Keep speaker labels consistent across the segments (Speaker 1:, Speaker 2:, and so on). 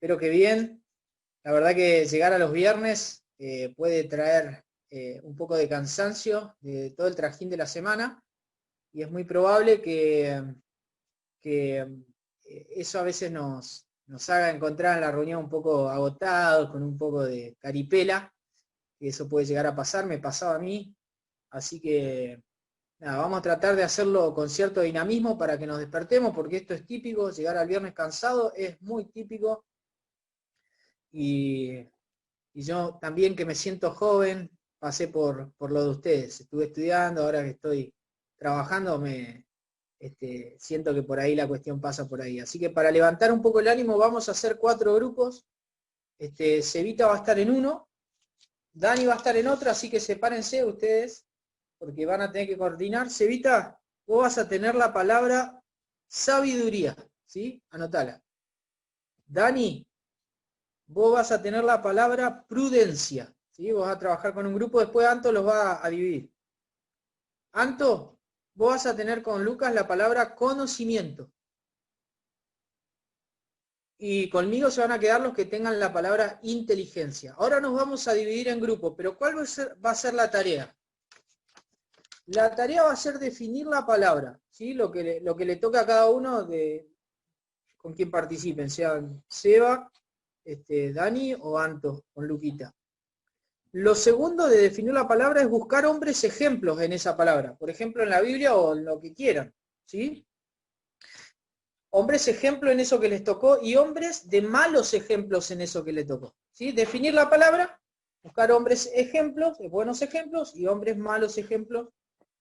Speaker 1: Espero que bien. La verdad que llegar a los viernes puede traer un poco de cansancio de todo el trajín de la semana y es muy probable que eso a veces nos haga encontrar en la reunión un poco agotados, con un poco de caripela, que eso puede llegar a pasar, me pasaba a mí, así que nada, vamos a tratar de hacerlo con cierto dinamismo para que nos despertemos, porque esto es típico, llegar al viernes cansado es muy típico, y yo también, que me siento joven, pasé por lo de ustedes, estuve estudiando, ahora que estoy trabajando siento que por ahí la cuestión pasa por ahí. Así que para levantar un poco el ánimo vamos a hacer 4 grupos. Cevita va a estar en uno, Dani va a estar en otro, así que sepárense ustedes, porque van a tener que coordinar. Cevita, vos vas a tener la palabra sabiduría, ¿sí? Anotala. Dani, vos vas a tener la palabra prudencia, ¿sí? Vos vas a trabajar con un grupo, después Anto los va a dividir. Anto, vos vas a tener con Lucas la palabra conocimiento. Y conmigo se van a quedar los que tengan la palabra inteligencia. Ahora nos vamos a dividir en grupos, pero ¿cuál va a ser la tarea? La tarea va a ser definir la palabra, ¿sí? Lo que le toca a cada uno con quien participen, sean Seba, Dani o Anto, con Luquita. Lo segundo de definir la palabra es buscar hombres ejemplos en esa palabra, por ejemplo en la Biblia o en lo que quieran, ¿sí? Hombres ejemplo en eso que les tocó y hombres de malos ejemplos en eso que les tocó, ¿sí? Definir la palabra, buscar hombres ejemplos, buenos ejemplos y hombres malos ejemplos,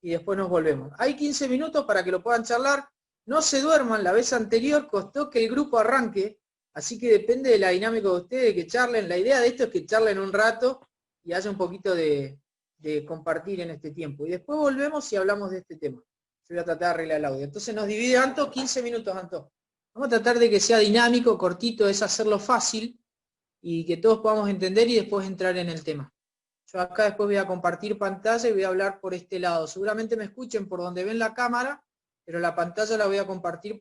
Speaker 1: y después nos volvemos. Hay 15 minutos para que lo puedan charlar. No se duerman, la vez anterior costó que el grupo arranque, así que depende de la dinámica de ustedes, que charlen. La idea de esto es que charlen un rato y haya un poquito de compartir en este tiempo. Y después volvemos y hablamos de este tema. Yo voy a tratar de arreglar el audio. Entonces nos divide Anto, 15 minutos, Anto. Vamos a tratar de que sea dinámico, cortito, es hacerlo fácil y que todos podamos entender y después entrar en el tema. Yo acá después voy a compartir pantalla y voy a hablar por este lado. Seguramente me escuchen por donde ven la cámara, pero la pantalla la voy a compartir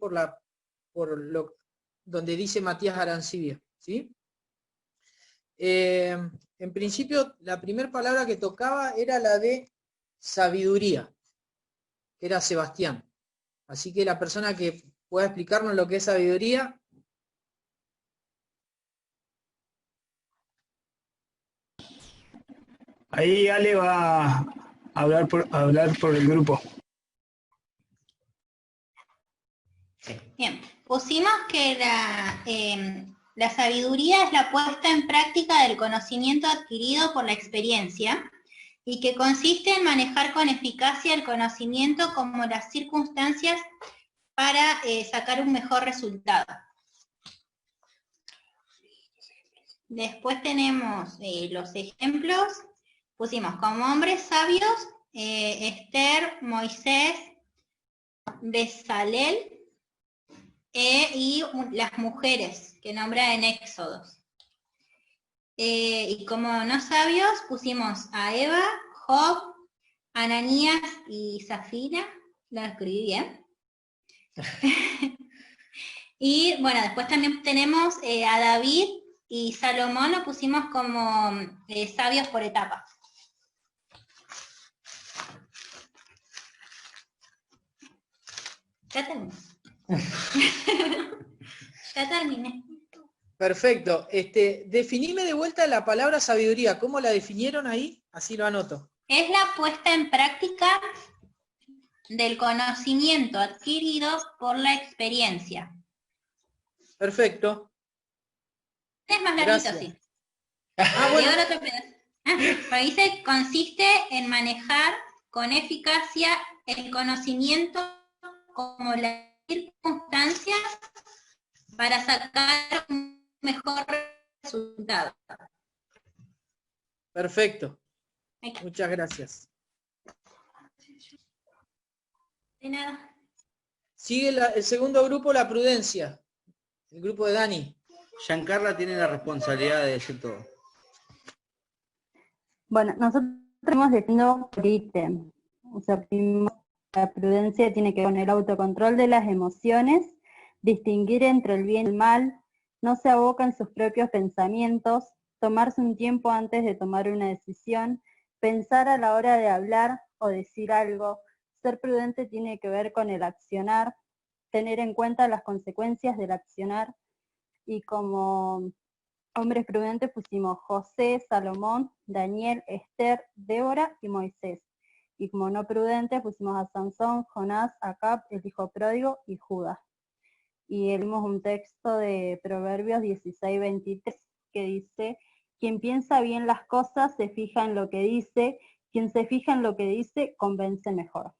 Speaker 1: donde dice Matías Arancibia, ¿sí? En principio, la primera palabra que tocaba era la de sabiduría, que era Sebastián. Así que la persona que pueda explicarnos lo que es sabiduría.
Speaker 2: Ahí Ale va a hablar por el grupo.
Speaker 3: Bien, pusimos que la sabiduría es la puesta en práctica del conocimiento adquirido por la experiencia y que consiste en manejar con eficacia el conocimiento como las circunstancias para sacar un mejor resultado. Después tenemos los ejemplos. Pusimos como hombres sabios, Esther, Moisés, Bezalel, y las mujeres que nombra en Éxodos. Y como no sabios pusimos a Eva, Job, Ananías y Zafira, lo escribí bien. Y bueno, después también tenemos a David y Salomón, lo pusimos como sabios por etapas. Ya terminé. Ya terminé.
Speaker 1: Perfecto. Definime de vuelta la palabra sabiduría. ¿Cómo la definieron ahí? Así lo anoto.
Speaker 3: Es la puesta en práctica del conocimiento adquirido por la experiencia.
Speaker 1: Perfecto.
Speaker 3: Es más larguito, sí.
Speaker 1: Bueno.
Speaker 3: Dice, consiste en manejar con eficacia el conocimiento como las circunstancias para sacar un mejor resultado.
Speaker 1: Perfecto. Muchas gracias.
Speaker 3: De nada.
Speaker 1: Sigue el segundo grupo, la prudencia. El grupo de Dani.
Speaker 4: Giancarla tiene la responsabilidad de decir todo.
Speaker 5: Bueno, nosotros estamos definiendo por ítem. O sea, la prudencia tiene que ver con el autocontrol de las emociones, distinguir entre el bien y el mal, no se aboca en sus propios pensamientos, tomarse un tiempo antes de tomar una decisión, pensar a la hora de hablar o decir algo. Ser prudente tiene que ver con el accionar, tener en cuenta las consecuencias del accionar, y como hombres prudentes pusimos José, Salomón, Daniel, Esther, Débora y Moisés. Y como no prudentes pusimos a Sansón, Jonás, Acab, el hijo pródigo y Judas. Y leímos un texto de Proverbios 16:23 que dice: quien piensa bien las cosas se fija en lo que dice, quien se fija en lo que dice convence mejor.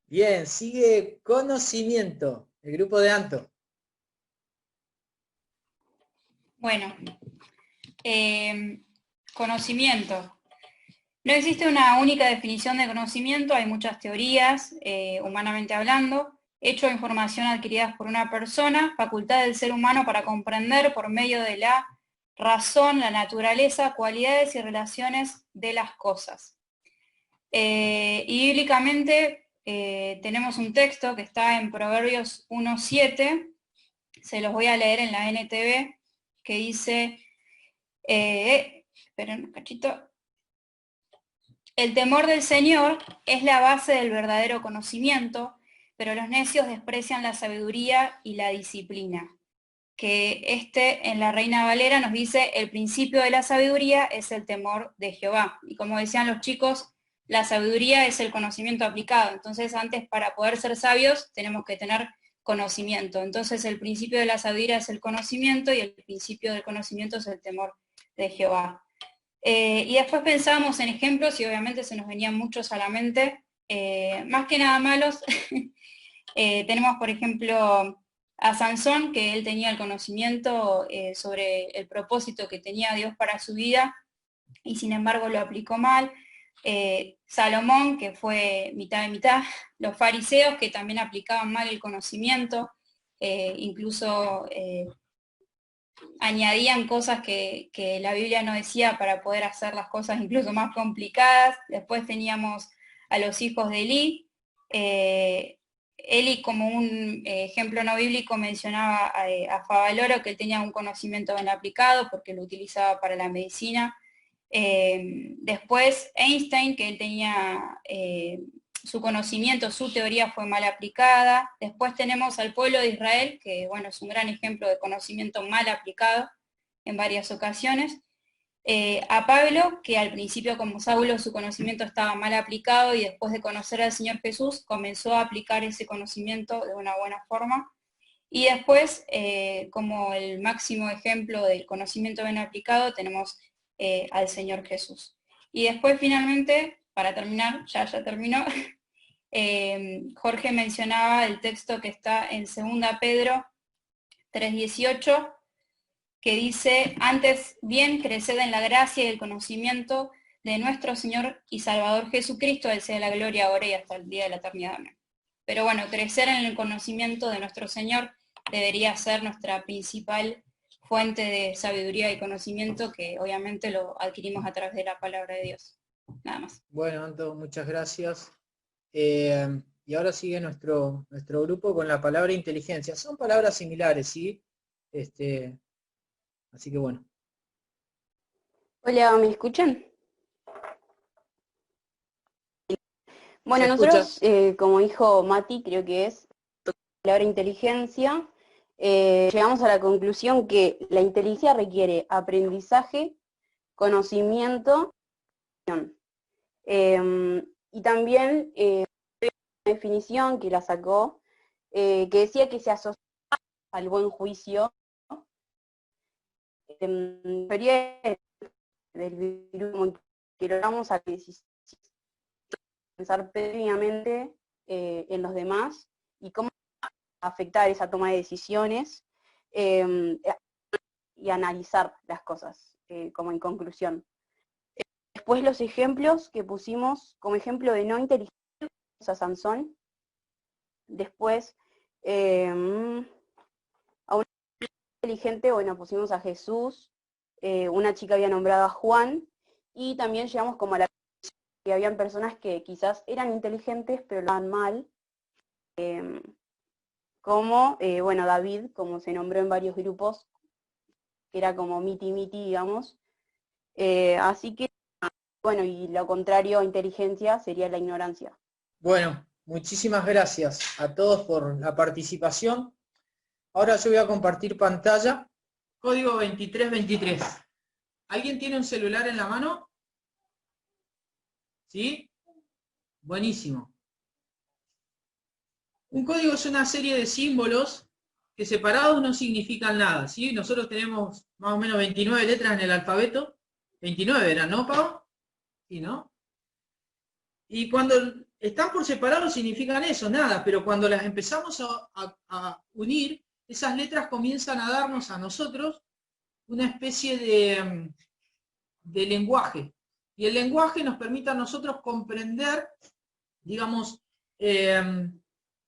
Speaker 1: Bien, sigue conocimiento, el grupo de Anto.
Speaker 6: Bueno, conocimiento. No existe una única definición de conocimiento, hay muchas teorías, humanamente hablando, hecho de información adquirida por una persona, facultad del ser humano para comprender por medio de la razón, la naturaleza, cualidades y relaciones de las cosas. Y bíblicamente tenemos un texto que está en Proverbios 1:7, se los voy a leer en la NTV, que dice, esperen un cachito, el temor del Señor es la base del verdadero conocimiento, pero los necios desprecian la sabiduría y la disciplina. Que en la Reina Valera nos dice, el principio de la sabiduría es el temor de Jehová. Y como decían los chicos, la sabiduría es el conocimiento aplicado. Entonces antes, para poder ser sabios, tenemos que tener conocimiento. Entonces el principio de la sabiduría es el conocimiento y el principio del conocimiento es el temor de Jehová. Y después pensábamos en ejemplos y obviamente se nos venían muchos a la mente, más que nada malos. Tenemos, por ejemplo, a Sansón, que él tenía el conocimiento sobre el propósito que tenía Dios para su vida y sin embargo lo aplicó mal. Salomón, que fue mitad de mitad. Los fariseos, que también aplicaban mal el conocimiento, incluso añadían cosas que la Biblia no decía para poder hacer las cosas incluso más complicadas. Después teníamos a los hijos de Elí. Eli, como un ejemplo no bíblico, mencionaba a Favaloro, que él tenía un conocimiento bien aplicado porque lo utilizaba para la medicina. Después Einstein, que él tenía su conocimiento, su teoría fue mal aplicada. Después tenemos al pueblo de Israel, que bueno, es un gran ejemplo de conocimiento mal aplicado en varias ocasiones. A Pablo, que al principio como Saulo su conocimiento estaba mal aplicado y después de conocer al Señor Jesús comenzó a aplicar ese conocimiento de una buena forma. Y después, como el máximo ejemplo del conocimiento bien aplicado, tenemos al Señor Jesús. Y después finalmente, para terminar, ya terminó, Jorge mencionaba el texto que está en 2 Pedro 3:18, que dice, antes bien creced en la gracia y el conocimiento de nuestro Señor y Salvador Jesucristo, Él sea la gloria ahora y hasta el día de la eternidad. Amén. Pero bueno, crecer en el conocimiento de nuestro Señor debería ser nuestra principal fuente de sabiduría y conocimiento, que obviamente lo adquirimos a través de la palabra de Dios. Nada más.
Speaker 1: Bueno, Anto, muchas gracias. Y ahora sigue nuestro grupo con la palabra inteligencia. Son palabras similares, ¿sí? Así que bueno.
Speaker 7: Hola, ¿me escuchan? Bueno,
Speaker 1: ¿Se
Speaker 7: nosotros, como dijo Mati, creo que es la palabra inteligencia, llegamos a la conclusión que la inteligencia requiere aprendizaje, conocimiento, y también una definición que la sacó, que decía que se asocia al buen juicio, del virus que logramos a pensar previamente en los demás y cómo afectar esa toma de decisiones y analizar las cosas como en conclusión. Después los ejemplos que pusimos como ejemplo de no inteligencia a Sansón. Después a un inteligente, bueno, pusimos a Jesús. Una chica había nombrado a Juan, y también llegamos como a la que habían personas que quizás eran inteligentes pero lo daban mal, como bueno, David, como se nombró en varios grupos, que era como miti-miti, digamos. Así que, bueno, y lo contrario a inteligencia sería la ignorancia.
Speaker 1: Bueno, muchísimas gracias a todos por la participación. Ahora yo voy a compartir pantalla. Código 2323. ¿Alguien tiene un celular en la mano? ¿Sí? Buenísimo. Un código es una serie de símbolos que separados no significan nada, ¿sí? Nosotros tenemos más o menos 29 letras en el alfabeto. 29 eran, ¿no, Pau? Sí, ¿no? Y cuando están por separado significan eso, nada, pero cuando las empezamos a unir, esas letras comienzan a darnos a nosotros una especie de lenguaje. Y el lenguaje nos permite a nosotros comprender, digamos,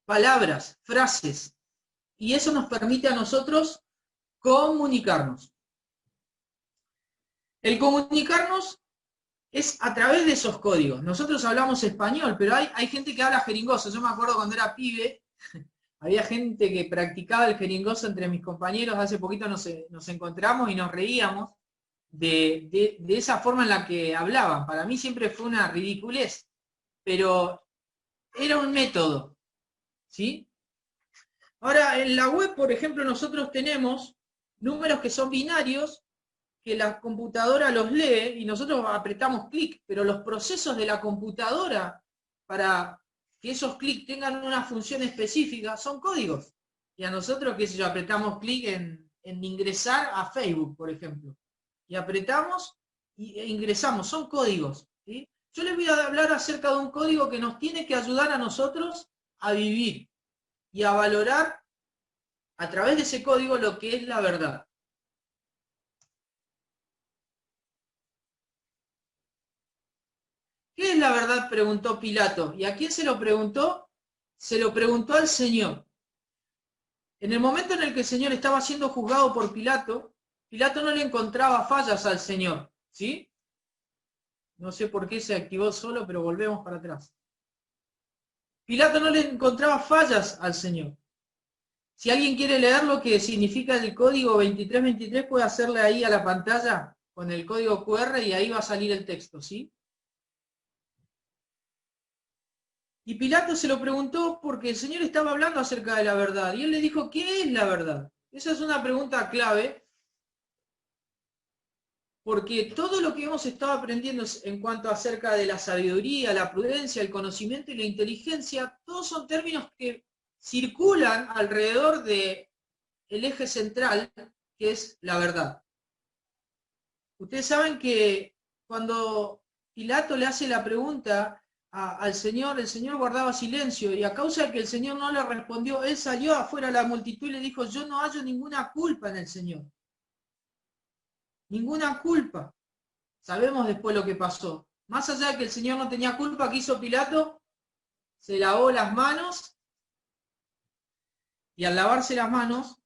Speaker 1: palabras, frases. Y eso nos permite a nosotros comunicarnos. El comunicarnos es a través de esos códigos. Nosotros hablamos español, pero hay gente que habla jeringoso. Yo me acuerdo cuando era pibe, había gente que practicaba el jeringoso entre mis compañeros. Hace poquito nos encontramos y nos reíamos de esa forma en la que hablaban. Para mí siempre fue una ridiculez, pero era un método, ¿sí? Ahora, en la web, por ejemplo, nosotros tenemos números que son binarios, que la computadora los lee y nosotros apretamos clic, pero los procesos de la computadora para que esos clics tengan una función específica son códigos. Y a nosotros, qué sé yo, apretamos clic en ingresar a Facebook, por ejemplo. Y apretamos e ingresamos, son códigos, ¿sí? Yo les voy a hablar acerca de un código que nos tiene que ayudar a nosotros a vivir y a valorar a través de ese código lo que es la verdad. ¿Qué es la verdad?, preguntó Pilato. ¿Y a quién se lo preguntó? Se lo preguntó al Señor. En el momento en el que el Señor estaba siendo juzgado por Pilato, Pilato no le encontraba fallas al Señor, ¿sí? No sé por qué se activó solo, pero volvemos para atrás. Pilato no le encontraba fallas al Señor. Si alguien quiere leer lo que significa el código 2323, puede hacerle ahí a la pantalla con el código QR y ahí va a salir el texto, ¿sí? Y Pilato se lo preguntó porque el Señor estaba hablando acerca de la verdad. Y él le dijo, ¿qué es la verdad? Esa es una pregunta clave, porque todo lo que hemos estado aprendiendo en cuanto acerca de la sabiduría, la prudencia, el conocimiento y la inteligencia, todos son términos que circulan alrededor del eje central, que es la verdad. Ustedes saben que cuando Pilato le hace la pregunta al Señor, el Señor guardaba silencio, y a causa de que el Señor no le respondió, él salió afuera a la multitud y le dijo, yo no hallo ninguna culpa en el Señor. Ninguna culpa. Sabemos después lo que pasó. Más allá de que el Señor no tenía culpa, ¿qué hizo Pilato? Se lavó las manos, y al lavarse las manos,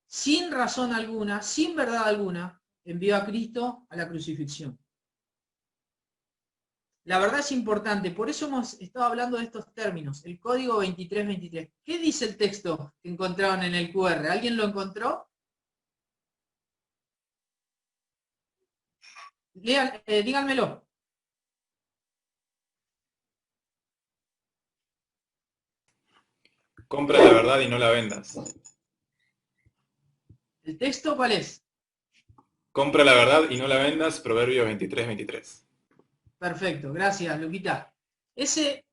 Speaker 1: sin razón alguna, sin verdad alguna, envió a Cristo a la crucifixión. La verdad es importante, por eso hemos estado hablando de estos términos, el código 2323. ¿Qué dice el texto que encontraron en el QR? ¿Alguien lo encontró? Díganmelo.
Speaker 8: Compra la verdad y no la vendas.
Speaker 1: ¿El texto cuál es?
Speaker 8: Compra la verdad y no la vendas, Proverbios 23:23.
Speaker 1: Perfecto, gracias, Luquita. Ese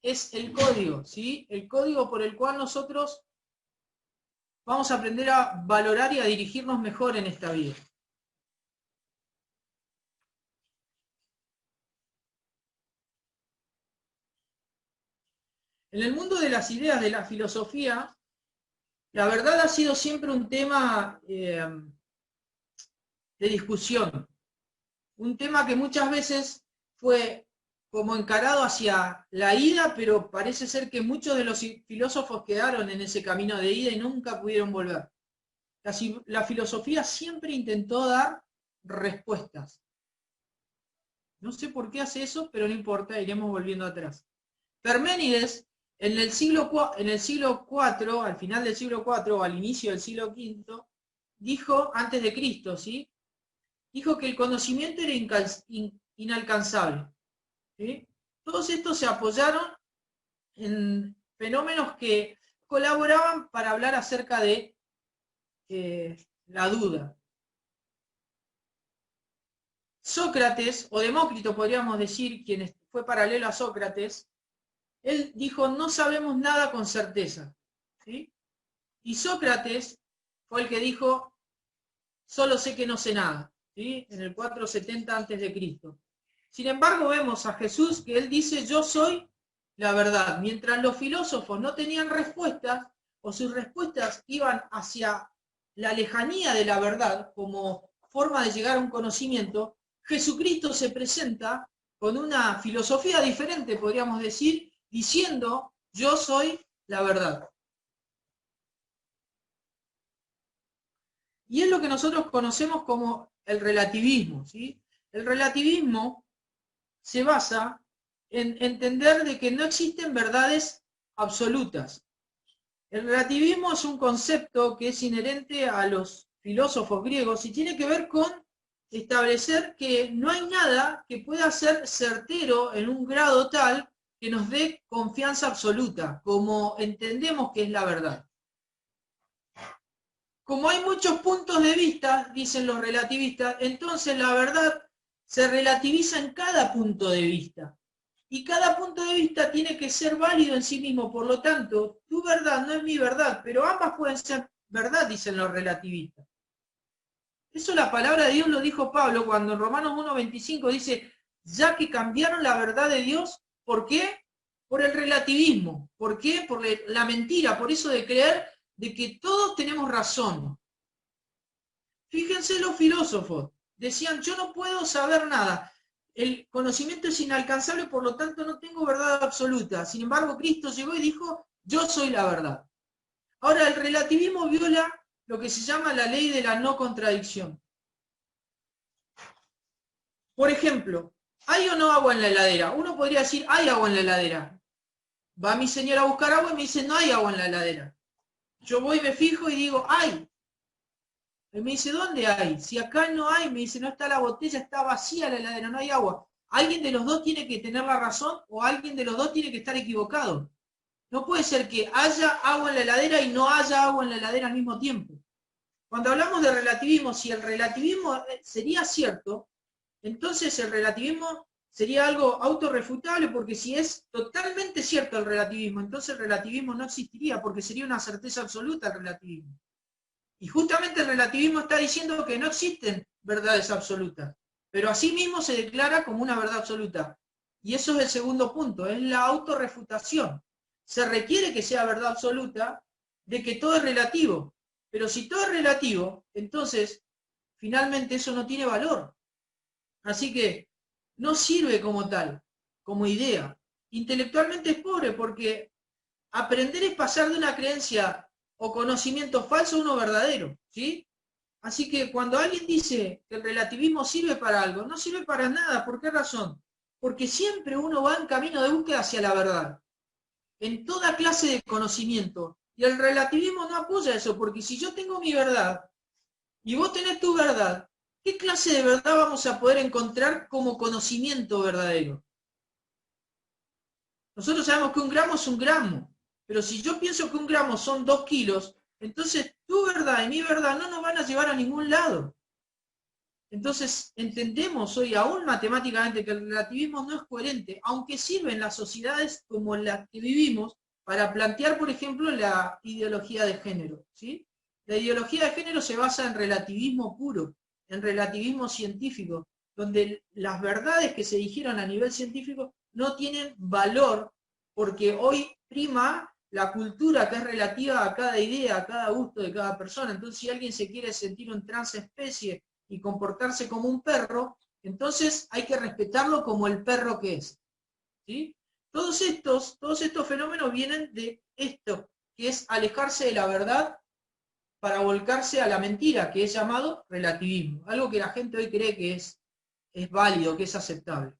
Speaker 1: es el código, ¿sí? El código por el cual nosotros vamos a aprender a valorar y a dirigirnos mejor en esta vida. En el mundo de las ideas, de la filosofía, la verdad ha sido siempre un tema de discusión. Un tema que muchas veces fue como encarado hacia la ida, pero parece ser que muchos de los filósofos quedaron en ese camino de ida y nunca pudieron volver. La filosofía siempre intentó dar respuestas. No sé por qué hace eso, pero no importa, iremos volviendo atrás. Parménides, en el siglo IV, al final del siglo IV o al inicio del siglo V, dijo, antes de Cristo, ¿sí? Dijo que el conocimiento era inalcanzable, ¿sí? Todos estos se apoyaron en fenómenos que colaboraban para hablar acerca de la duda. Sócrates, o Demócrito podríamos decir, quien fue paralelo a Sócrates, él dijo, no sabemos nada con certeza, ¿sí? Y Sócrates fue el que dijo, solo sé que no sé nada, ¿sí? En el 470 a.C. Sin embargo, vemos a Jesús que él dice, yo soy la verdad. Mientras los filósofos no tenían respuestas, o sus respuestas iban hacia la lejanía de la verdad, como forma de llegar a un conocimiento, Jesucristo se presenta con una filosofía diferente, podríamos decir, diciendo, yo soy la verdad. Y es lo que nosotros conocemos como el relativismo, ¿sí? El relativismo se basa en entender de que no existen verdades absolutas. El relativismo es un concepto que es inherente a los filósofos griegos y tiene que ver con establecer que no hay nada que pueda ser certero en un grado tal que nos dé confianza absoluta, como entendemos que es la verdad. Como hay muchos puntos de vista, dicen los relativistas, entonces la verdad se relativiza en cada punto de vista. Y cada punto de vista tiene que ser válido en sí mismo. Por lo tanto, tu verdad no es mi verdad, pero ambas pueden ser verdad, dicen los relativistas. Eso la palabra de Dios lo dijo Pablo cuando en Romanos 1:25 dice, ya que cambiaron la verdad de Dios, ¿por qué? Por el relativismo. ¿Por qué? Por la mentira, por eso de creer de que todos tenemos razón. Fíjense los filósofos, decían, yo no puedo saber nada. El conocimiento es inalcanzable, por lo tanto no tengo verdad absoluta. Sin embargo, Cristo llegó y dijo, yo soy la verdad. Ahora, el relativismo viola lo que se llama la ley de la no contradicción. Por ejemplo, ¿hay o no agua en la heladera? Uno podría decir, hay agua en la heladera. Va mi señora a buscar agua y me dice, no hay agua en la heladera. Yo voy, me fijo y digo, hay. Y me dice, ¿dónde hay? Si acá no hay, me dice, no está la botella, está vacía la heladera, no hay agua. Alguien de los dos tiene que tener la razón o alguien de los dos tiene que estar equivocado. No puede ser que haya agua en la heladera y no haya agua en la heladera al mismo tiempo. Cuando hablamos de relativismo, si el relativismo sería cierto, entonces el relativismo sería algo autorrefutable, porque si es totalmente cierto el relativismo, entonces el relativismo no existiría, porque sería una certeza absoluta el relativismo. Y justamente el relativismo está diciendo que no existen verdades absolutas, pero asimismo se declara como una verdad absoluta. Y eso es el segundo punto, es la autorrefutación. Se requiere que sea verdad absoluta de que todo es relativo, pero si todo es relativo, entonces finalmente eso no tiene valor. Así que no sirve como tal, como idea. Intelectualmente es pobre porque aprender es pasar de una creencia o conocimiento falso a uno verdadero, ¿sí? Así que cuando alguien dice que el relativismo sirve para algo, no sirve para nada. ¿Por qué razón? Porque siempre uno va en camino de búsqueda hacia la verdad, en toda clase de conocimiento. Y el relativismo no apoya eso, porque si yo tengo mi verdad y vos tenés tu verdad, ¿qué clase de verdad vamos a poder encontrar como conocimiento verdadero? Nosotros sabemos que un gramo es un gramo, pero si yo pienso que un gramo son 2 kilos, entonces tu verdad y mi verdad no nos van a llevar a ningún lado. Entonces entendemos hoy aún matemáticamente que el relativismo no es coherente, aunque sirve en las sociedades como las que vivimos para plantear, por ejemplo, la ideología de género, ¿sí? La ideología de género se basa en relativismo puro, en relativismo científico, donde las verdades que se dijeron a nivel científico no tienen valor, porque hoy prima la cultura que es relativa a cada idea, a cada gusto de cada persona. Entonces, si alguien se quiere sentir un transespecie y comportarse como un perro, entonces hay que respetarlo como el perro que es, ¿sí? Todos estos fenómenos vienen de esto, que es alejarse de la verdad para volcarse a la mentira, que es llamado relativismo. Algo que la gente hoy cree que es válido, que es aceptable.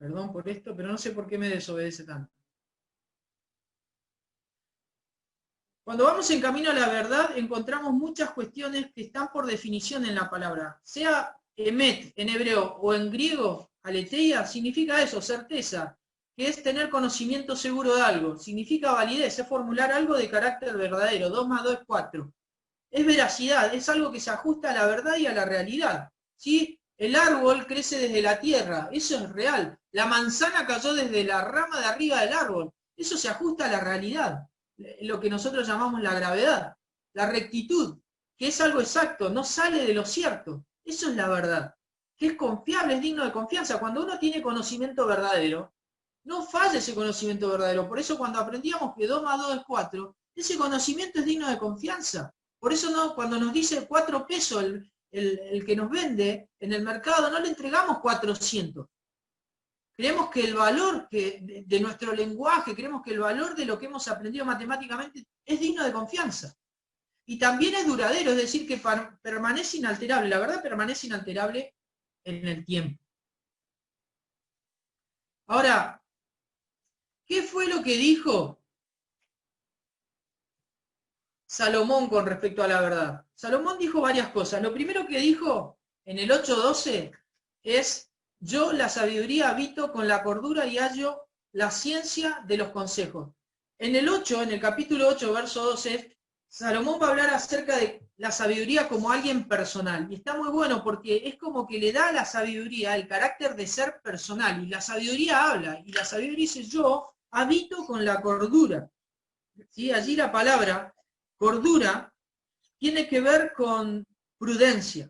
Speaker 1: Perdón por esto, pero no sé por qué me desobedece tanto. Cuando vamos en camino a la verdad, encontramos muchas cuestiones que están por definición en la palabra. Sea emet en hebreo o en griego, aletheia, significa eso, certeza, que es tener conocimiento seguro de algo. Significa validez, es formular algo de carácter verdadero. 2 más 2 es 4. Es veracidad, es algo que se ajusta a la verdad y a la realidad. ¿Sí? El árbol crece desde la tierra, eso es real. La manzana cayó desde la rama de arriba del árbol, eso se ajusta a la realidad. Lo que nosotros llamamos la gravedad. La rectitud, que es algo exacto, no sale de lo cierto. Eso es la verdad. Que es confiable, es digno de confianza. Cuando uno tiene conocimiento verdadero, no falla ese conocimiento verdadero. Por eso cuando aprendíamos que 2 más 2 es 4, ese conocimiento es digno de confianza. Por eso no, cuando nos dice 4 pesos el que nos vende en el mercado, no le entregamos 400. Creemos que el valor de nuestro lenguaje, creemos que el valor de lo que hemos aprendido matemáticamente es digno de confianza. Y también es duradero, es decir, que permanece inalterable. La verdad permanece inalterable en el tiempo. Ahora, ¿qué fue lo que dijo Salomón con respecto a la verdad? Salomón dijo varias cosas. Lo primero que dijo en el 8:12 es: yo la sabiduría habito con la cordura y hallo la ciencia de los consejos. En el capítulo 8, verso 12, Salomón va a hablar acerca de la sabiduría como alguien personal. Y está muy bueno porque es como que le da a la sabiduría el carácter de ser personal. Y la sabiduría habla. Y la sabiduría dice: yo habito con la cordura. ¿Sí? Allí la palabra cordura tiene que ver con prudencia.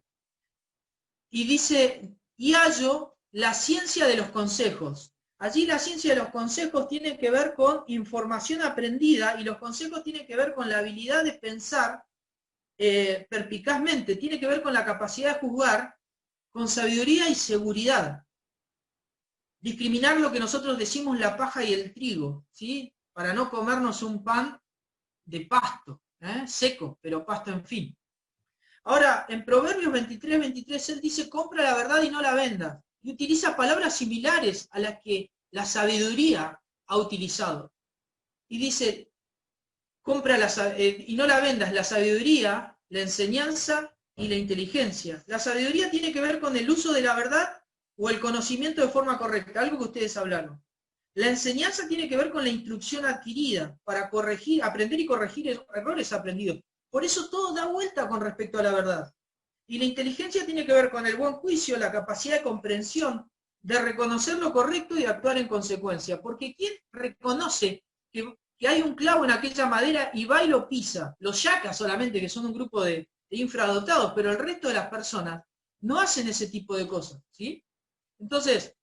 Speaker 1: Y dice: y hallo la ciencia de los consejos. Allí la ciencia de los consejos tiene que ver con información aprendida y los consejos tienen que ver con la habilidad de pensar perspicazmente, tiene que ver con la capacidad de juzgar con sabiduría y seguridad. Discriminar lo que nosotros decimos la paja y el trigo, ¿sí? Para no comernos un pan de pasto, seco, pero pasto en fin. Ahora, en Proverbios 23, él dice: compra la verdad y no la vendas. Y utiliza palabras similares a las que la sabiduría ha utilizado. Y dice: compra y no la vendas, la sabiduría, la enseñanza y la inteligencia. La sabiduría tiene que ver con el uso de la verdad o el conocimiento de forma correcta, algo que ustedes hablaron. La enseñanza tiene que ver con la instrucción adquirida para corregir, aprender y corregir errores aprendidos. Por eso todo da vuelta con respecto a la verdad. Y la inteligencia tiene que ver con el buen juicio, la capacidad de comprensión, de reconocer lo correcto y actuar en consecuencia. Porque ¿quién reconoce que hay un clavo en aquella madera y va y lo pisa? Los yacas solamente, que son un grupo de infradotados, pero el resto de las personas no hacen ese tipo de cosas, ¿sí? Entonces,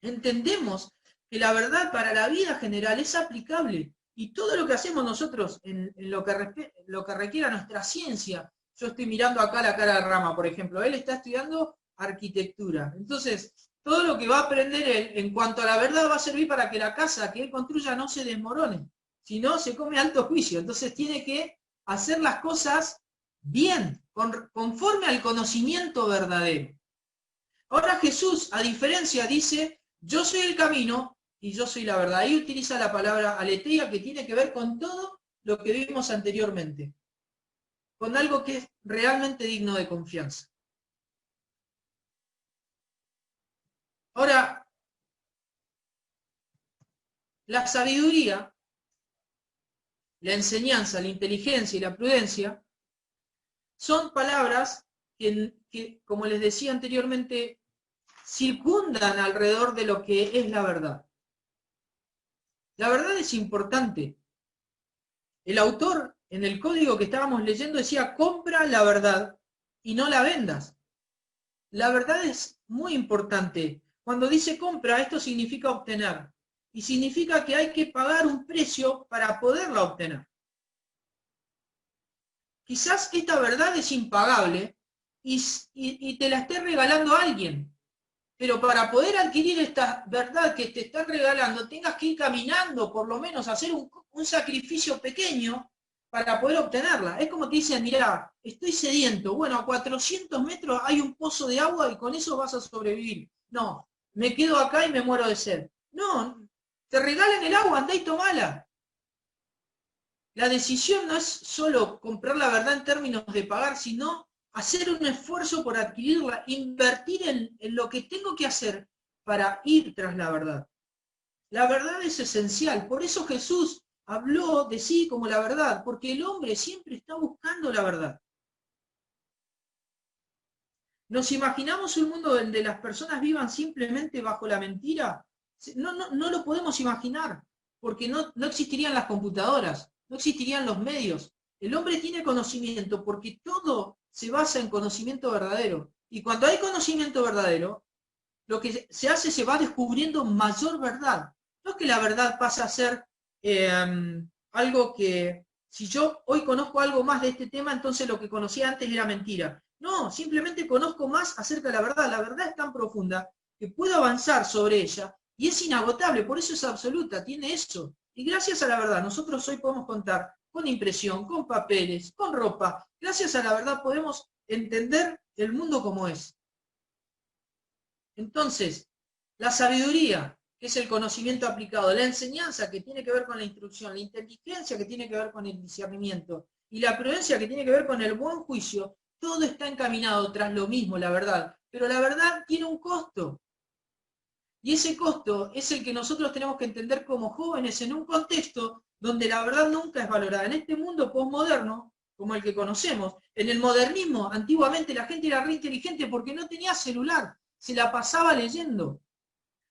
Speaker 1: entendemos que la verdad para la vida general es aplicable. Y todo lo que hacemos nosotros en lo que requiera nuestra ciencia. Yo estoy mirando acá la cara de Rama, por ejemplo. Él está estudiando arquitectura. Entonces, todo lo que va a aprender él en cuanto a la verdad va a servir para que la casa que él construya no se desmorone. Si no, se come alto juicio. Entonces tiene que hacer las cosas bien, conforme al conocimiento verdadero. Ahora Jesús, a diferencia, dice: yo soy el camino y yo soy la verdad. Ahí utiliza la palabra aletheia, que tiene que ver con todo lo que vimos anteriormente, con algo que es realmente digno de confianza. Ahora, la sabiduría, la enseñanza, la inteligencia y la prudencia son palabras que, como les decía anteriormente, circundan alrededor de lo que es la verdad. La verdad es importante. El autor, en el código que estábamos leyendo, decía: compra la verdad y no la vendas. La verdad es muy importante. Cuando dice compra, esto significa obtener. Y significa que hay que pagar un precio para poderla obtener. Quizás esta verdad es impagable y te la esté regalando a alguien. Pero para poder adquirir esta verdad que te están regalando, tengas que ir caminando, por lo menos hacer un sacrificio pequeño para poder obtenerla. Es como te dicen: mirá, estoy sediento. Bueno, a 400 metros hay un pozo de agua y con eso vas a sobrevivir. No, me quedo acá y me muero de sed. No, te regalan el agua, andá y tomala. La decisión no es solo comprar la verdad en términos de pagar, sino hacer un esfuerzo por adquirirla, invertir en lo que tengo que hacer para ir tras la verdad. La verdad es esencial, por eso Jesús habló de sí como la verdad, porque el hombre siempre está buscando la verdad. ¿Nos imaginamos un mundo donde las personas vivan simplemente bajo la mentira? No lo podemos imaginar, porque no existirían las computadoras, no existirían los medios. El hombre tiene conocimiento porque todo se basa en conocimiento verdadero. Y cuando hay conocimiento verdadero, lo que se hace, se va descubriendo mayor verdad. No es que la verdad pasa a ser algo que, si yo hoy conozco algo más de este tema, entonces lo que conocía antes era mentira. No, simplemente conozco más acerca de la verdad. La verdad es tan profunda que puedo avanzar sobre ella y es inagotable, por eso es absoluta, tiene eso. Y gracias a la verdad, nosotros hoy podemos contar con impresión, con papeles, con ropa. Gracias a la verdad podemos entender el mundo como es. Entonces, la sabiduría, que es el conocimiento aplicado, la enseñanza, que tiene que ver con la instrucción, la inteligencia, que tiene que ver con el discernimiento, y la prudencia, que tiene que ver con el buen juicio, todo está encaminado tras lo mismo, la verdad. Pero la verdad tiene un costo. Y ese costo es el que nosotros tenemos que entender como jóvenes en un contexto donde la verdad nunca es valorada. En este mundo posmoderno, como el que conocemos, en el modernismo, antiguamente la gente era re inteligente porque no tenía celular, se la pasaba leyendo.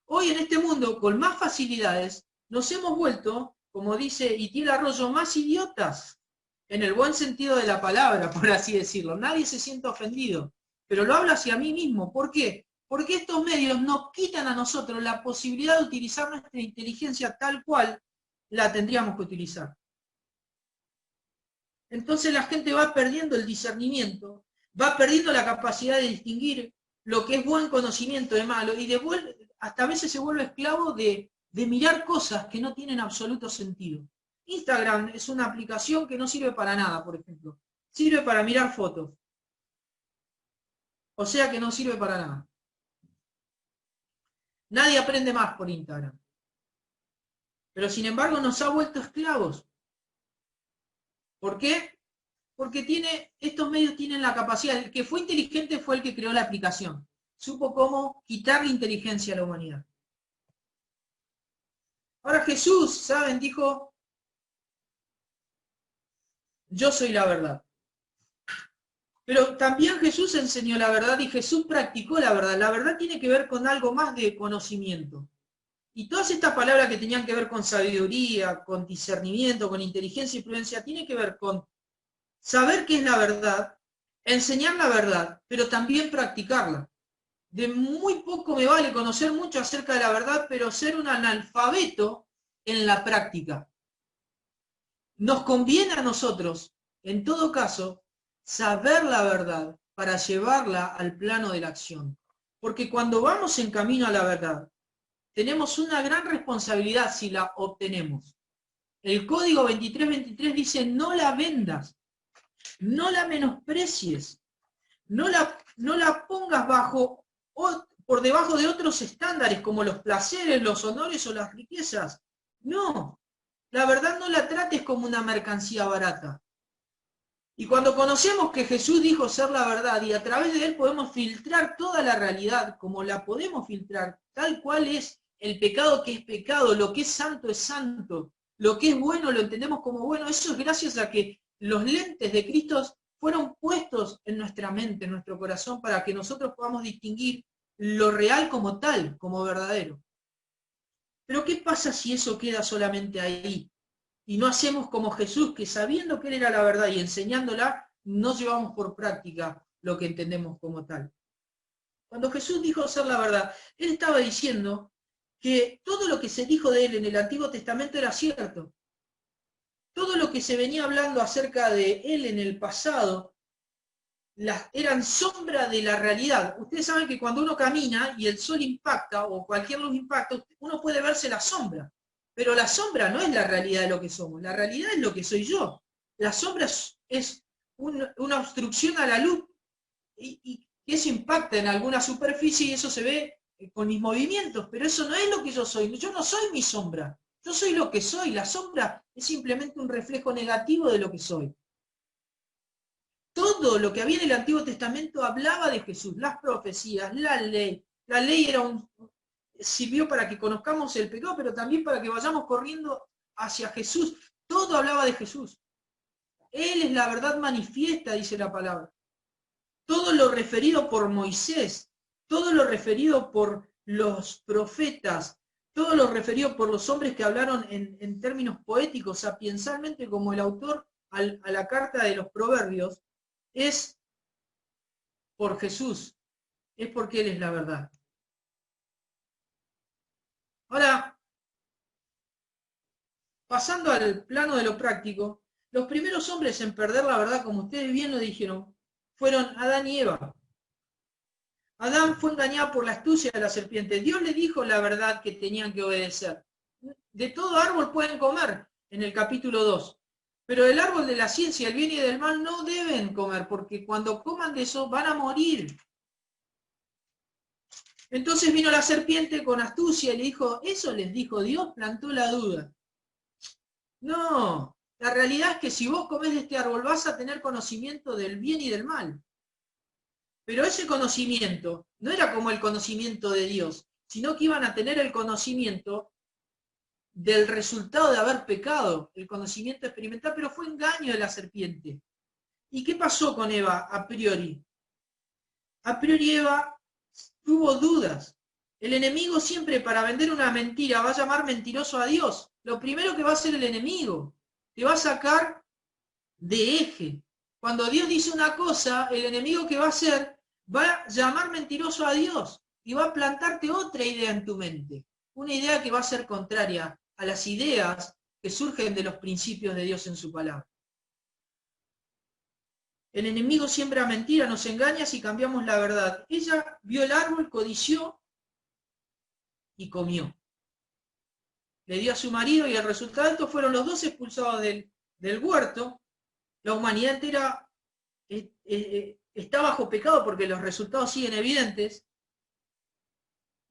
Speaker 1: Hoy en este mundo, con más facilidades, nos hemos vuelto, como dice Itiel Arroyo, más idiotas, en el buen sentido de la palabra, por así decirlo. Nadie se siente ofendido, pero lo hablo hacia mí mismo. ¿Por qué? Porque estos medios nos quitan a nosotros la posibilidad de utilizar nuestra inteligencia tal cual la tendríamos que utilizar. Entonces la gente va perdiendo el discernimiento, va perdiendo la capacidad de distinguir lo que es buen conocimiento de malo, y hasta a veces se vuelve esclavo de mirar cosas que no tienen absoluto sentido. Instagram es una aplicación que no sirve para nada, por ejemplo. Sirve para mirar fotos. O sea que no sirve para nada. Nadie aprende más por Instagram. Pero sin embargo nos ha vuelto esclavos. ¿Por qué? Porque estos medios tienen la capacidad. El que fue inteligente fue el que creó la aplicación. Supo cómo quitar la inteligencia a la humanidad. Ahora Jesús, ¿saben? Dijo, yo soy la verdad. Pero también Jesús enseñó la verdad y Jesús practicó la verdad. La verdad tiene que ver con algo más de conocimiento. Y todas estas palabras que tenían que ver con sabiduría, con discernimiento, con inteligencia y prudencia, tiene que ver con saber qué es la verdad, enseñar la verdad, pero también practicarla. De muy poco me vale conocer mucho acerca de la verdad, pero ser un analfabeto en la práctica. Nos conviene a nosotros, en todo caso, saber la verdad para llevarla al plano de la acción. Porque cuando vamos en camino a la verdad, tenemos una gran responsabilidad si la obtenemos. El código 2323 dice, no la vendas, no la menosprecies, no la pongas por debajo de otros estándares como los placeres, los honores o las riquezas. No, la verdad no la trates como una mercancía barata. Y cuando conocemos que Jesús dijo ser la verdad y a través de él podemos filtrar toda la realidad como la podemos filtrar, tal cual es el pecado que es pecado, lo que es santo, lo que es bueno lo entendemos como bueno, eso es gracias a que los lentes de Cristo fueron puestos en nuestra mente, en nuestro corazón, para que nosotros podamos distinguir lo real como tal, como verdadero. Pero ¿qué pasa si eso queda solamente ahí? Y no hacemos como Jesús, que sabiendo que él era la verdad y enseñándola, no llevamos por práctica lo que entendemos como tal. Cuando Jesús dijo ser la verdad, él estaba diciendo que todo lo que se dijo de él en el Antiguo Testamento era cierto. Todo lo que se venía hablando acerca de él en el pasado eran sombra de la realidad. Ustedes saben que cuando uno camina y el sol impacta o cualquier luz impacta, uno puede verse la sombra. Pero la sombra no es la realidad de lo que somos, la realidad es lo que soy yo. La sombra es una obstrucción a la luz y eso impacta en alguna superficie y eso se ve con mis movimientos, pero eso no es lo que yo soy. Yo no soy mi sombra. Yo soy lo que soy. La sombra es simplemente un reflejo negativo de lo que soy. Todo lo que había en el Antiguo Testamento hablaba de Jesús, las profecías, la ley. La ley sirvió para que conozcamos el pecado, pero también para que vayamos corriendo hacia Jesús. Todo hablaba de Jesús. Él es la verdad manifiesta, dice la palabra. Todo lo referido por Moisés, todo lo referido por los profetas, todo lo referido por los hombres que hablaron en términos poéticos, sapiensalmente, como el autor a la carta de los Proverbios, es por Jesús, es porque Él es la verdad. Ahora, pasando al plano de lo práctico, los primeros hombres en perder la verdad, como ustedes bien lo dijeron, fueron Adán y Eva. Adán fue engañado por la astucia de la serpiente. Dios le dijo la verdad que tenían que obedecer. De todo árbol pueden comer, en el capítulo 2. Pero del árbol de la ciencia, el bien y del mal, no deben comer, porque cuando coman de eso van a morir. Entonces vino la serpiente con astucia y le dijo, ¿eso les dijo Dios? Plantó la duda. No, la realidad es que si vos comés de este árbol vas a tener conocimiento del bien y del mal. Pero ese conocimiento no era como el conocimiento de Dios, sino que iban a tener el conocimiento del resultado de haber pecado, el conocimiento experimental, pero fue engaño de la serpiente. ¿Y qué pasó con Eva a priori? A priori Eva tuvo dudas. El enemigo siempre para vender una mentira va a llamar mentiroso a Dios. Lo primero que va a hacer el enemigo, te va a sacar de eje. Cuando Dios dice una cosa, el enemigo que va a hacer va a llamar mentiroso a Dios y va a plantarte otra idea en tu mente. Una idea que va a ser contraria a las ideas que surgen de los principios de Dios en su palabra. El enemigo siembra mentira, nos engaña si cambiamos la verdad. Ella vio el árbol, codició y comió. Le dio a su marido y el resultado de esto fueron los dos expulsados del huerto. La humanidad entera está bajo pecado porque los resultados siguen evidentes.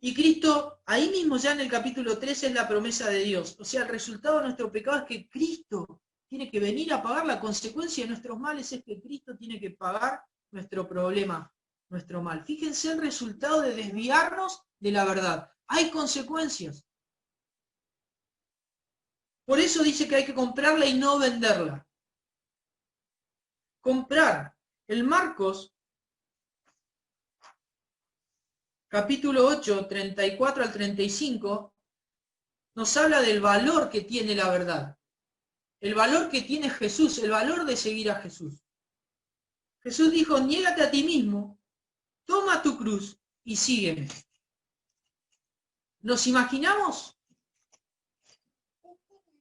Speaker 1: Y Cristo, ahí mismo ya en el capítulo 3 es la promesa de Dios. O sea, el resultado de nuestro pecado es que Cristo tiene que venir a pagar. La consecuencia de nuestros males es que Cristo tiene que pagar nuestro problema, nuestro mal. Fíjense el resultado de desviarnos de la verdad. Hay consecuencias. Por eso dice que hay que comprarla y no venderla. Comprar. El Marcos, capítulo 8, 34 al 35, nos habla del valor que tiene la verdad. El valor que tiene Jesús, el valor de seguir a Jesús. Jesús dijo, niégate a ti mismo, toma tu cruz y sígueme. ¿Nos imaginamos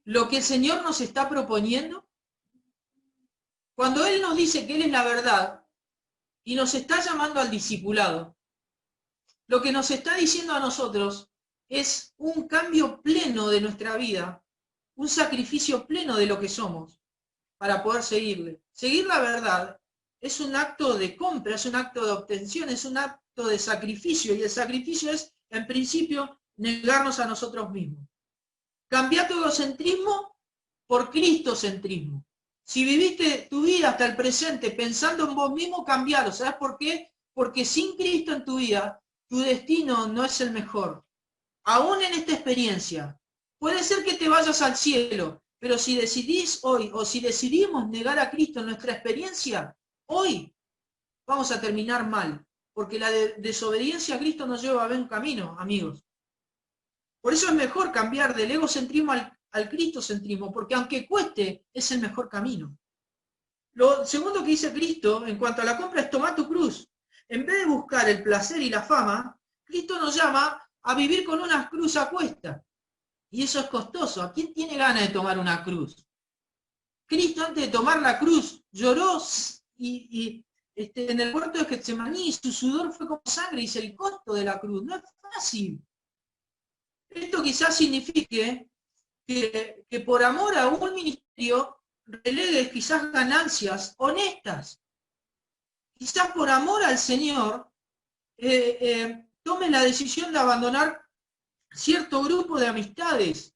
Speaker 1: lo que el Señor nos está proponiendo? Cuando Él nos dice que Él es la verdad y nos está llamando al discipulado, lo que nos está diciendo a nosotros es un cambio pleno de nuestra vida, un sacrificio pleno de lo que somos para poder seguirle. Seguir la verdad es un acto de compra, es un acto de obtención, es un acto de sacrificio, y el sacrificio es, en principio, negarnos a nosotros mismos. Cambia tu egocentrismo por cristocentrismo. Si viviste tu vida hasta el presente pensando en vos mismo, cambialo. ¿Sabes por qué? Porque sin Cristo en tu vida, tu destino no es el mejor. Aún en esta experiencia, puede ser que te vayas al cielo, pero si decidís hoy, o si decidimos negar a Cristo en nuestra experiencia, hoy vamos a terminar mal, porque la desobediencia a Cristo nos lleva a buen camino, amigos. Por eso es mejor cambiar del egocentrismo al cristocentrismo, porque aunque cueste, es el mejor camino. Lo segundo que dice Cristo en cuanto a la compra es tomar tu cruz. En vez de buscar el placer y la fama, Cristo nos llama a vivir con una cruz a cuesta. Y eso es costoso. ¿A quién tiene ganas de tomar una cruz? Cristo, antes de tomar la cruz, lloró en el huerto de Getsemaní, su sudor fue como sangre, dice el costo de la cruz. No es fácil. Esto quizás signifique que por amor a un ministerio relegues quizás ganancias honestas. Quizás por amor al Señor tomes la decisión de abandonar cierto grupo de amistades.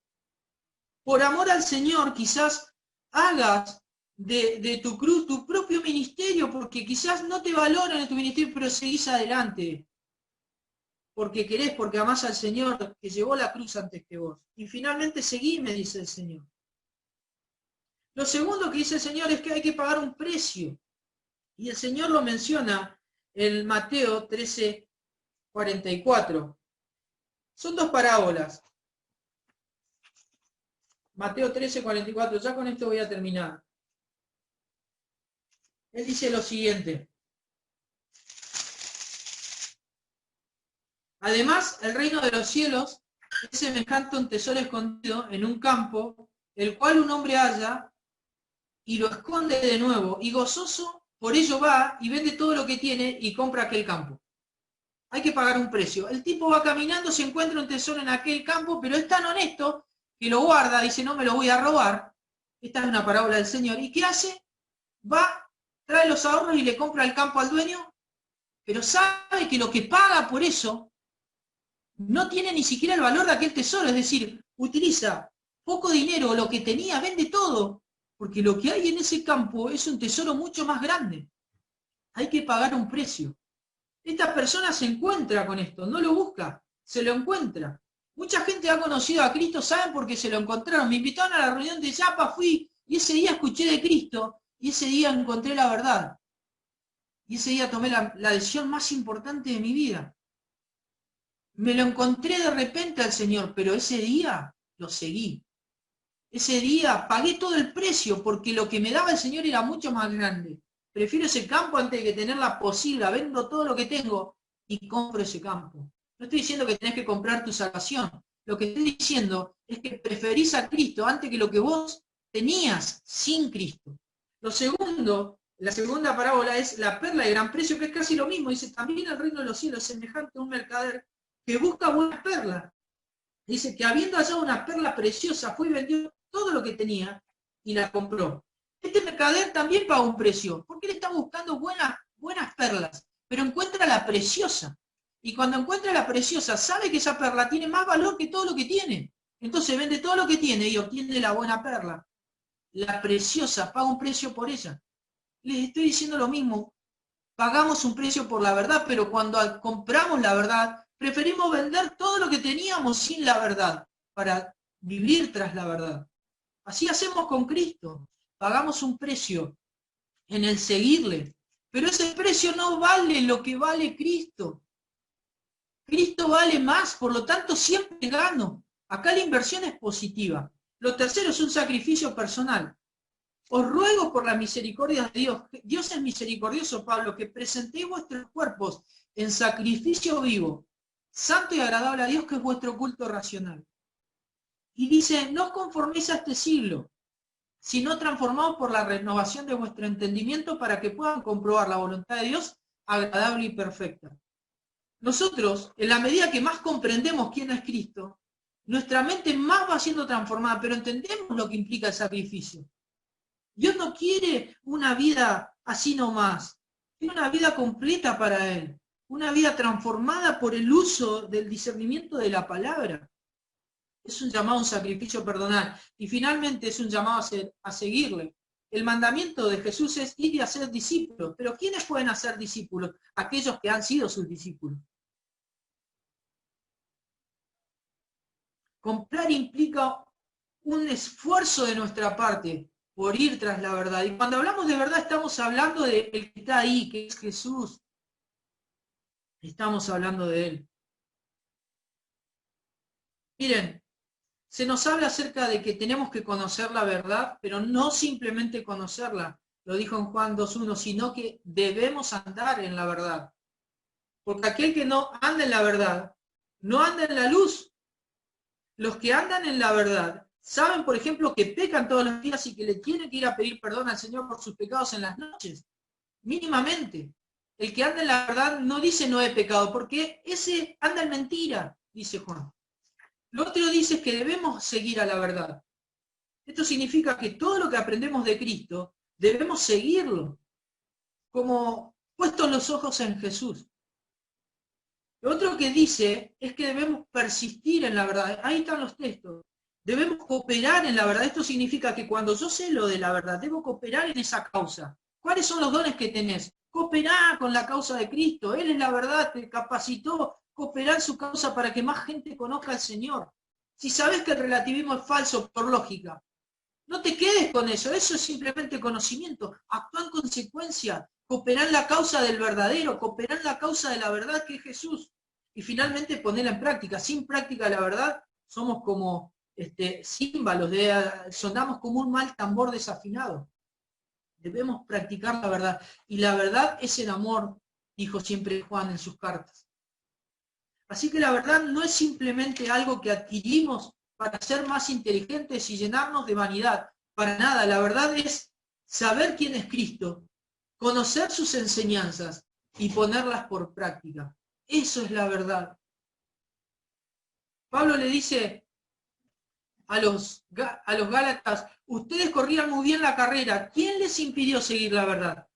Speaker 1: Por amor al Señor, quizás hagas de tu cruz tu propio ministerio, porque quizás no te valoran en tu ministerio, pero seguís adelante. Porque querés, porque amás al Señor, que llevó la cruz antes que vos. Y finalmente seguí, me dice el Señor. Lo segundo que dice el Señor es que hay que pagar un precio. Y el Señor lo menciona en Mateo 13:44. Son dos parábolas. Mateo 13:44, ya con esto voy a terminar. Él dice lo siguiente. Además, el reino de los cielos es semejante a un tesoro escondido en un campo, el cual un hombre halla y lo esconde de nuevo, y gozoso por ello va y vende todo lo que tiene y compra aquel campo. Hay que pagar un precio. El tipo va caminando, se encuentra un tesoro en aquel campo, pero es tan honesto que lo guarda, dice, no me lo voy a robar. Esta es una parábola del Señor. ¿Y qué hace? Va, trae los ahorros y le compra el campo al dueño, pero sabe que lo que paga por eso no tiene ni siquiera el valor de aquel tesoro. Es decir, utiliza poco dinero, lo que tenía, vende todo, porque lo que hay en ese campo es un tesoro mucho más grande. Hay que pagar un precio. Esta persona se encuentra con esto, no lo busca, se lo encuentra. Mucha gente ha conocido a Cristo, ¿saben por qué se lo encontraron? Me invitaron a la reunión de Yapa, fui, y ese día escuché de Cristo, y ese día encontré la verdad. Y ese día tomé la decisión más importante de mi vida. Me lo encontré de repente al Señor, pero ese día lo seguí. Ese día pagué todo el precio, porque lo que me daba el Señor era mucho más grande. Prefiero ese campo antes de que tener la posible, vendo todo lo que tengo y compro ese campo. No estoy diciendo que tenés que comprar tu salvación. Lo que estoy diciendo es que preferís a Cristo antes que lo que vos tenías sin Cristo. Lo segundo, la segunda parábola es la perla de gran precio, que es casi lo mismo. Dice, también el reino de los cielos es semejante a un mercader que busca buenas perlas. Dice que habiendo hallado una perla preciosa, fue y vendió todo lo que tenía y la compró. Este mercader también paga un precio, porque él está buscando buenas perlas, pero encuentra la preciosa. Y cuando encuentra la preciosa, sabe que esa perla tiene más valor que todo lo que tiene. Entonces vende todo lo que tiene y obtiene la buena perla. La preciosa, paga un precio por ella. Les estoy diciendo lo mismo. Pagamos un precio por la verdad, pero cuando compramos la verdad, preferimos vender todo lo que teníamos sin la verdad, para vivir tras la verdad. Así hacemos con Cristo. Pagamos un precio en el seguirle, pero ese precio no vale lo que vale Cristo. Cristo vale más, por lo tanto siempre gano. Acá la inversión es positiva. Lo tercero es un sacrificio personal. Os ruego por la misericordia de Dios, Dios es misericordioso, Pablo, que presentéis vuestros cuerpos en sacrificio vivo, santo y agradable a Dios, que es vuestro culto racional. Y dice, no os conforméis a este siglo, sino transformados por la renovación de vuestro entendimiento para que puedan comprobar la voluntad de Dios agradable y perfecta. Nosotros, en la medida que más comprendemos quién es Cristo, nuestra mente más va siendo transformada, pero entendemos lo que implica el sacrificio. Dios no quiere una vida así nomás, quiere una vida completa para Él, una vida transformada por el uso del discernimiento de la palabra. Es un llamado a un sacrificio personal. Y finalmente es un llamado a seguirle. El mandamiento de Jesús es ir y hacer discípulos. Pero ¿quiénes pueden hacer discípulos? Aquellos que han sido sus discípulos. Comprar implica un esfuerzo de nuestra parte por ir tras la verdad. Y cuando hablamos de verdad estamos hablando de el que está ahí, que es Jesús. Estamos hablando de Él. Miren, se nos habla acerca de que tenemos que conocer la verdad, pero no simplemente conocerla, lo dijo en Juan 2:1, sino que debemos andar en la verdad. Porque aquel que no anda en la verdad, no anda en la luz. Los que andan en la verdad saben, por ejemplo, que pecan todos los días y que le tienen que ir a pedir perdón al Señor por sus pecados en las noches, mínimamente. El que anda en la verdad no dice no he pecado, porque ese anda en mentira, dice Juan. Lo otro dice es que debemos seguir a la verdad. Esto significa que todo lo que aprendemos de Cristo debemos seguirlo, como puestos los ojos en Jesús. Lo otro que dice es que debemos persistir en la verdad. Ahí están los textos. Debemos cooperar en la verdad. Esto significa que cuando yo sé lo de la verdad, debo cooperar en esa causa. ¿Cuáles son los dones que tenés? Cooperá con la causa de Cristo. Él es la verdad, te capacitó. Cooperar en su causa para que más gente conozca al Señor. Si sabes que el relativismo es falso por lógica, no te quedes con eso. Eso es simplemente conocimiento. Actúa en consecuencia. Cooperá en la causa del verdadero. Cooperá en la causa de la verdad que es Jesús. Y finalmente ponerla en práctica. Sin práctica de la verdad somos como címbalos, sonamos como un mal tambor desafinado. Debemos practicar la verdad. Y la verdad es el amor, dijo siempre Juan en sus cartas. Así que la verdad no es simplemente algo que adquirimos para ser más inteligentes y llenarnos de vanidad. Para nada, la verdad es saber quién es Cristo, conocer sus enseñanzas y ponerlas por práctica. Eso es la verdad. Pablo le dice a los Gálatas, ustedes corrían muy bien la carrera, ¿quién les impidió seguir la verdad?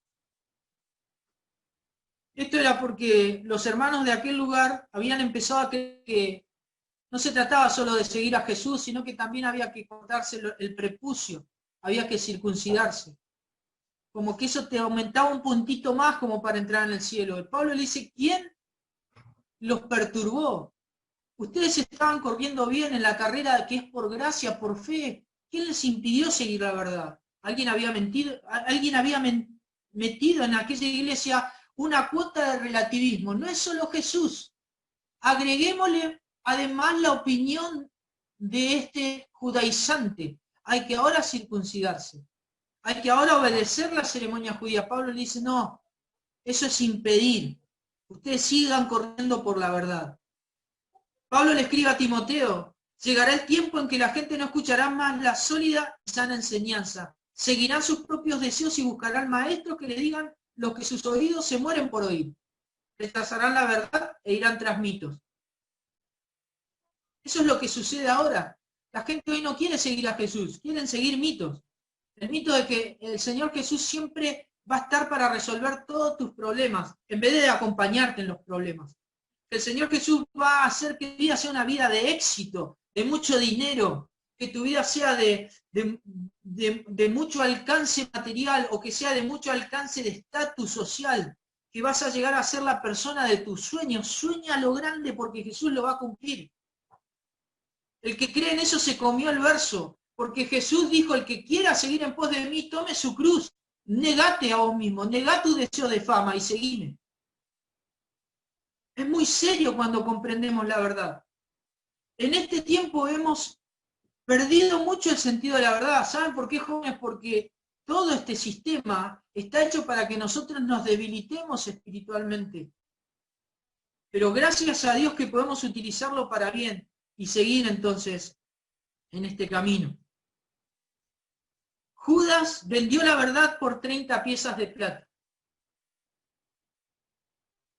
Speaker 1: Esto era porque los hermanos de aquel lugar habían empezado a creer que no se trataba solo de seguir a Jesús, sino que también había que cortarse el prepucio, había que circuncidarse. Como que eso te aumentaba un puntito más como para entrar en el cielo. Y Pablo le dice, ¿quién los perturbó? Ustedes estaban corriendo bien en la carrera que es por gracia, por fe. ¿Quién les impidió seguir la verdad? ¿Alguien había mentido? ¿Alguien había metido en aquella iglesia una cuota de relativismo? No es solo Jesús. Agreguémosle además la opinión de este judaizante. Hay que ahora circuncidarse. Hay que ahora obedecer la ceremonia judía. Pablo le dice, no, eso es impedir. Ustedes sigan corriendo por la verdad. Pablo le escribe a Timoteo, llegará el tiempo en que la gente no escuchará más la sólida y sana enseñanza. Seguirán sus propios deseos y buscarán maestros que le digan lo que sus oídos se mueren por oír. Rechazarán la verdad e irán tras mitos. Eso es lo que sucede ahora. La gente hoy no quiere seguir a Jesús, quieren seguir mitos. El mito de que el Señor Jesús siempre va a estar para resolver todos tus problemas, en vez de acompañarte en los problemas. El Señor Jesús va a hacer que tu vida sea una vida de éxito, de mucho dinero, que tu vida sea de mucho alcance material o que sea de mucho alcance de estatus social, que vas a llegar a ser la persona de tus sueños. Sueña lo grande porque Jesús lo va a cumplir. El que cree en eso se comió el verso, porque Jesús dijo, el que quiera seguir en pos de mí, tome su cruz, negate a vos mismo, negá tu deseo de fama y seguime. Es muy serio cuando comprendemos la verdad. En este tiempo hemos perdido mucho el sentido de la verdad. ¿Saben por qué, jóvenes? Porque todo este sistema está hecho para que nosotros nos debilitemos espiritualmente. Pero gracias a Dios que podemos utilizarlo para bien y seguir entonces en este camino. Judas vendió la verdad por 30 piezas de plata.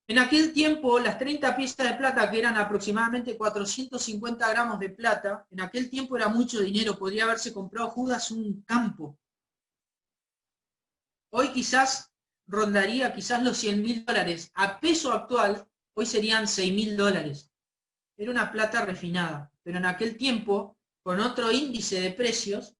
Speaker 1: En aquel tiempo, las 30 piezas de plata, que eran aproximadamente 450 gramos de plata, en aquel tiempo era mucho dinero, podría haberse comprado Judas un campo. Hoy quizás rondaría quizás los $100.000. A peso actual, hoy serían $6.000. Era una plata refinada, pero en aquel tiempo, con otro índice de precios,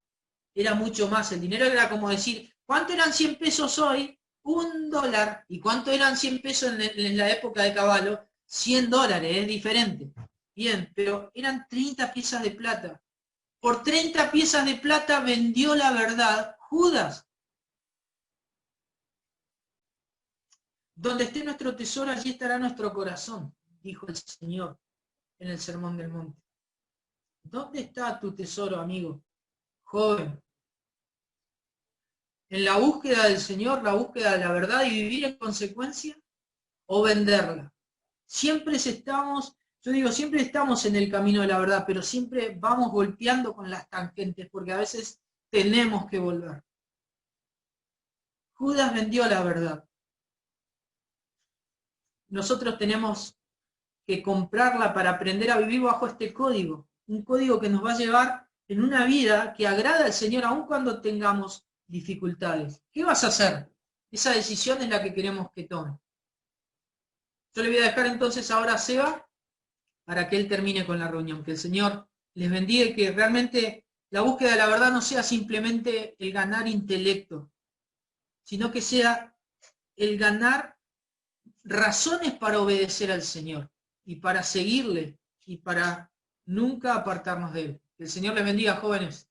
Speaker 1: era mucho más. El dinero era como decir, ¿cuánto eran 100 pesos hoy? $1. ¿Y cuánto eran 100 pesos en la época de Caballo? $100, es diferente. Bien, pero eran 30 piezas de plata. Por 30 piezas de plata vendió la verdad Judas. Donde esté nuestro tesoro, allí estará nuestro corazón, dijo el Señor en el Sermón del Monte. ¿Dónde está tu tesoro, amigo? Joven. ¿En la búsqueda del Señor, la búsqueda de la verdad y vivir en consecuencia? ¿O venderla? Siempre estamos en el camino de la verdad, pero siempre vamos golpeando con las tangentes, porque a veces tenemos que volver. Judas vendió la verdad. Nosotros tenemos que comprarla para aprender a vivir bajo este código. Un código que nos va a llevar en una vida que agrada al Señor, aun cuando tengamos dificultades. ¿Qué vas a hacer? Esa decisión es la que queremos que tome. Yo le voy a dejar entonces ahora a Seba para que él termine con la reunión. Que el Señor les bendiga y que realmente la búsqueda de la verdad no sea simplemente el ganar intelecto, sino que sea el ganar razones para obedecer al Señor y para seguirle y para nunca apartarnos de él. Que el Señor les bendiga, jóvenes.